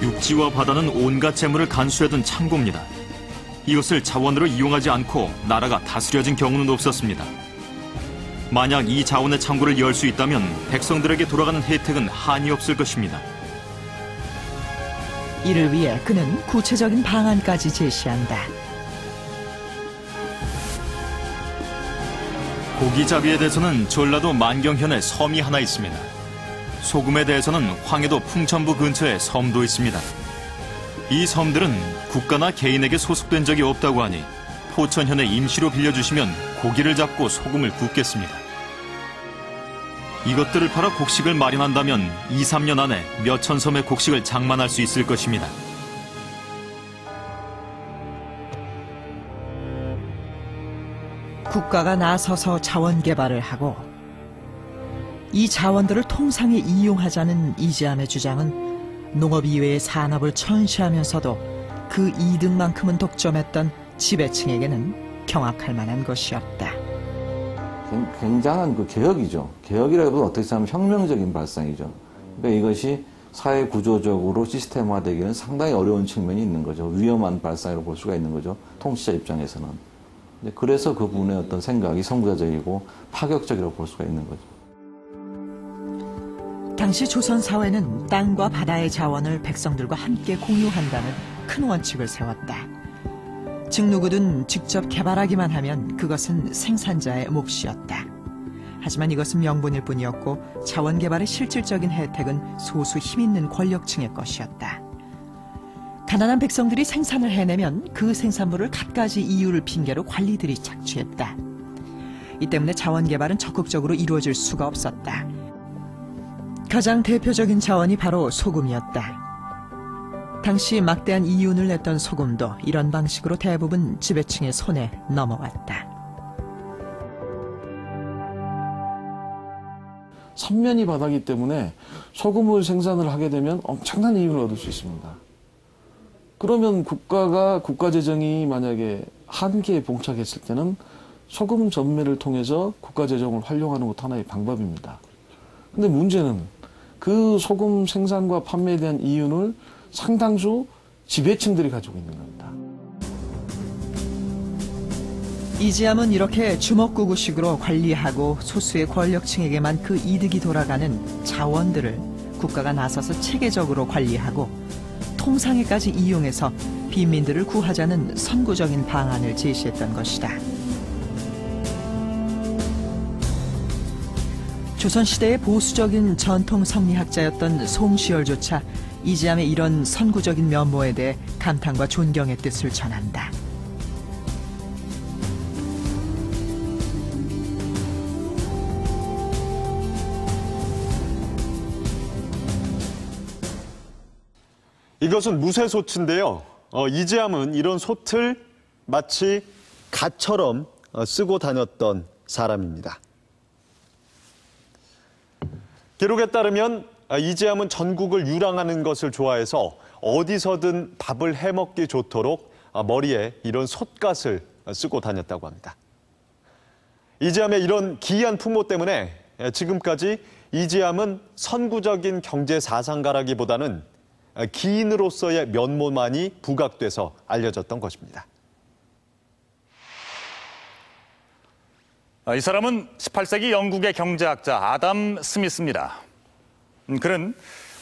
육지와 바다는 온갖 재물을 간수해둔 창고입니다. 이것을 자원으로 이용하지 않고 나라가 다스려진 경우는 없었습니다. 만약 이 자원의 창고를 열 수 있다면 백성들에게 돌아가는 혜택은 한이 없을 것입니다. 이를 위해 그는 구체적인 방안까지 제시한다. 고기잡이에 대해서는 전라도 만경현에 섬이 하나 있습니다. 소금에 대해서는 황해도 풍천부 근처에 섬도 있습니다. 이 섬들은 국가나 개인에게 소속된 적이 없다고 하니 포천현에 임시로 빌려주시면 고기를 잡고 소금을 굽겠습니다. 이것들을 팔아 곡식을 마련한다면 2, 3년 안에 몇천 섬의 곡식을 장만할 수 있을 것입니다. 국가가 나서서 자원 개발을 하고 이 자원들을 통상에 이용하자는 이지함의 주장은 농업 이외의 산업을 천시하면서도 그 이득만큼은 독점했던 지배층에게는 경악할 만한 것이었다. 굉장한 그 개혁이죠. 개혁이라기보다 어떻게 생각하면 혁명적인 발상이죠. 그러니까 이것이 사회 구조적으로 시스템화되기는 상당히 어려운 측면이 있는 거죠. 위험한 발상이라고 볼 수가 있는 거죠. 통치자 입장에서는. 그래서 그분의 어떤 생각이 선구자적이고 파격적이라고 볼 수가 있는 거죠. 당시 조선 사회는 땅과 바다의 자원을 백성들과 함께 공유한다는 큰 원칙을 세웠다. 즉 누구든 직접 개발하기만 하면 그것은 생산자의 몫이었다. 하지만 이것은 명분일 뿐이었고 자원 개발의 실질적인 혜택은 소수 힘있는 권력층의 것이었다. 가난한 백성들이 생산을 해내면 그 생산물을 갖가지 이유를 핑계로 관리들이 착취했다. 이 때문에 자원 개발은 적극적으로 이루어질 수가 없었다. 가장 대표적인 자원이 바로 소금이었다. 당시 막대한 이윤을 냈던 소금도 이런 방식으로 대부분 지배층의 손에 넘어왔다. 선면이 바다기 때문에 소금을 생산을 하게 되면 엄청난 이익을 얻을 수 있습니다. 그러면 국가 재정이 만약에 한계에 봉착했을 때는 소금 전매를 통해서 국가 재정을 활용하는 것도 하나의 방법입니다. 근데 문제는 그 소금 생산과 판매에 대한 이윤을 상당수 지배층들이 가지고 있는 겁니다. 이지함은 이렇게 주먹구구식으로 관리하고 소수의 권력층에게만 그 이득이 돌아가는 자원들을 국가가 나서서 체계적으로 관리하고 통상에까지 이용해서 빈민들을 구하자는 선구적인 방안을 제시했던 것이다. 조선시대의 보수적인 전통 성리학자였던 송시열조차 이지함의 이런 선구적인 면모에 대해 감탄과 존경의 뜻을 전한다. 이것은 무쇠솥인데요. 이지함은 이런 솥을 마치 갓처럼 쓰고 다녔던 사람입니다. 기록에 따르면 이지함은 전국을 유랑하는 것을 좋아해서 어디서든 밥을 해먹기 좋도록 머리에 이런 솥갓을 쓰고 다녔다고 합니다. 이지함의 이런 기이한 풍모 때문에 지금까지 이지함은 선구적인 경제 사상가라기보다는 기인으로서의 면모만이 부각돼서 알려졌던 것입니다. 이 사람은 18세기 영국의 경제학자 아담 스미스입니다. 그는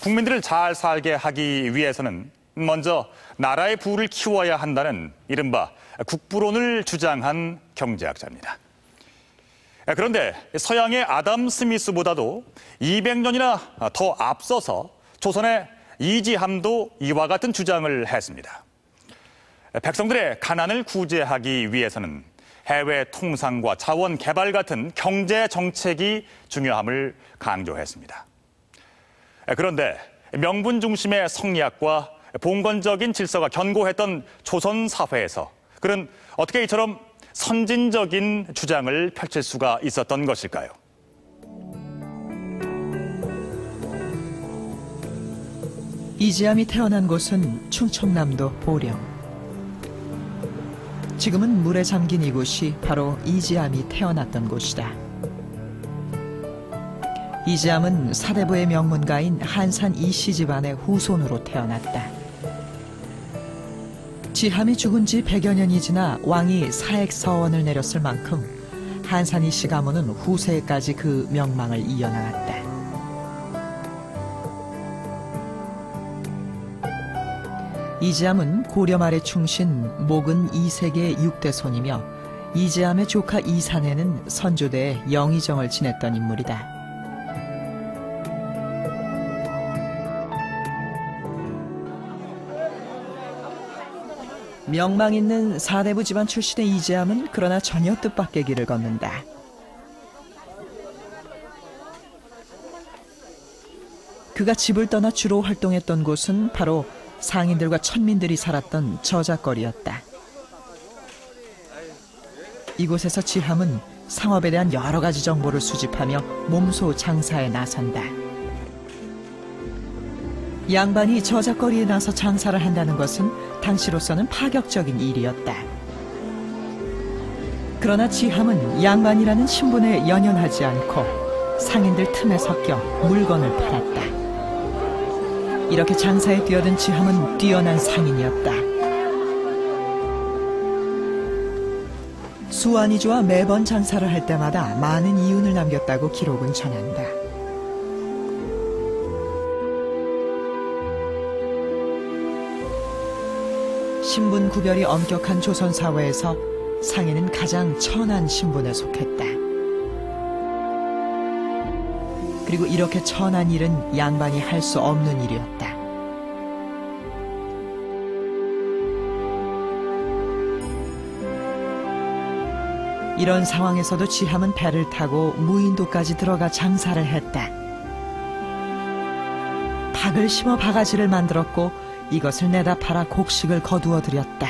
국민들을 잘 살게 하기 위해서는 먼저 나라의 부를 키워야 한다는 이른바 국부론을 주장한 경제학자입니다. 그런데 서양의 아담 스미스보다도 200년이나 더 앞서서 조선의 이지함도 이와 같은 주장을 했습니다. 백성들의 가난을 구제하기 위해서는 해외 통상과 자원 개발 같은 경제 정책이 중요함을 강조했습니다. 그런데 명분 중심의 성리학과 봉건적인 질서가 견고했던 조선 사회에서 그는 어떻게 이처럼 선진적인 주장을 펼칠 수가 있었던 것일까요? 이지함이 태어난 곳은 충청남도 보령. 지금은 물에 잠긴 이곳이 바로 이지함이 태어났던 곳이다. 이지암은 사대부의 명문가인 한산 이씨 집안의 후손으로 태어났다. 지함이 죽은 지 100여 년이 지나 왕이 사액서원을 내렸을 만큼 한산 이씨 가문은 후세까지 그 명망을 이어나갔다. 이지암은 고려 말의 충신 목은 2세계의 6대 손이며 이지암의 조카 이산에는 선조대에 영의정을 지냈던 인물이다. 명망 있는 사대부 집안 출신의 이지암은 그러나 전혀 뜻밖의 길을 걷는다. 그가 집을 떠나 주로 활동했던 곳은 바로 상인들과 천민들이 살았던 저작거리였다. 이곳에서 지함은 상업에 대한 여러 가지 정보를 수집하며 몸소 장사에 나선다. 양반이 저작거리에 나서 장사를 한다는 것은 당시로서는 파격적인 일이었다. 그러나 지함은 양반이라는 신분에 연연하지 않고 상인들 틈에 섞여 물건을 팔았다. 이렇게 장사에 뛰어든 지함은 뛰어난 상인이었다. 수완이 좋아 매번 장사를 할 때마다 많은 이윤을 남겼다고 기록은 전한다. 신분 구별이 엄격한 조선 사회에서 상인은 가장 천한 신분에 속했다. 그리고 이렇게 천한 일은 양반이 할 수 없는 일이었다. 이런 상황에서도 지함은 배를 타고 무인도까지 들어가 장사를 했다. 닭을 심어 바가지를 만들었고 이것을 내다 팔아 곡식을 거두어 들였다.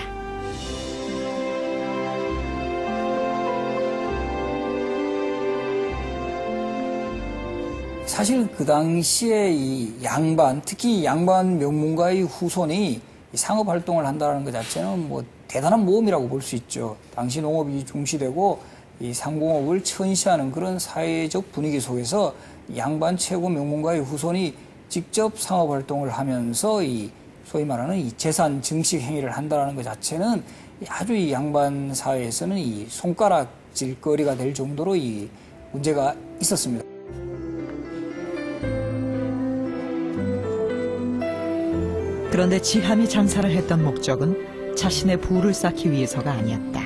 사실 그 당시에 이 양반, 특히 양반 명문가의 후손이 상업 활동을 한다는 것 자체는 뭐 대단한 모험이라고 볼 수 있죠. 당시 농업이 중시되고 이 상공업을 천시하는 그런 사회적 분위기 속에서 양반 최고 명문가의 후손이 직접 상업 활동을 하면서 이 소위 말하는 이 재산 증식 행위를 한다는 것 자체는 아주 이 양반 사회에서는 이 손가락질거리가 될 정도로 이 문제가 있었습니다. 그런데 지함이 장사를 했던 목적은 자신의 부를 쌓기 위해서가 아니었다.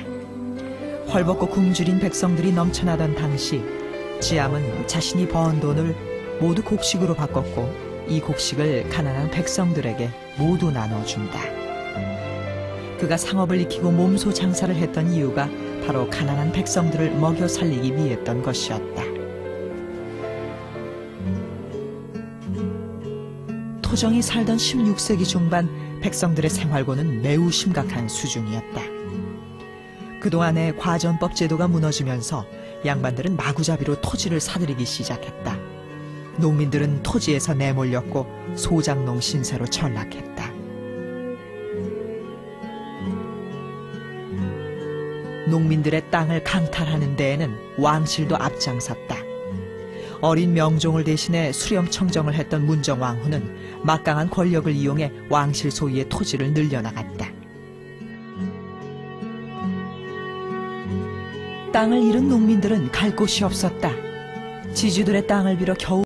헐벗고 굶주린 백성들이 넘쳐나던 당시 지함은 자신이 번 돈을 모두 곡식으로 바꿨고 이 곡식을 가난한 백성들에게 모두 나눠준다. 그가 상업을 익히고 몸소 장사를 했던 이유가 바로 가난한 백성들을 먹여 살리기 위했던 것이었다. 토정이 살던 16세기 중반 백성들의 생활고는 매우 심각한 수준이었다. 그동안의 과전법 제도가 무너지면서 양반들은 마구잡이로 토지를 사들이기 시작했다. 농민들은 토지에서 내몰렸고 소작농 신세로 전락했다. 농민들의 땅을 강탈하는 데에는 왕실도 앞장섰다. 어린 명종을 대신해 수렴청정을 했던 문정왕후는 막강한 권력을 이용해 왕실 소유의 토지를 늘려나갔다. 땅을 잃은 농민들은 갈 곳이 없었다. 지주들의 땅을 빌어 겨우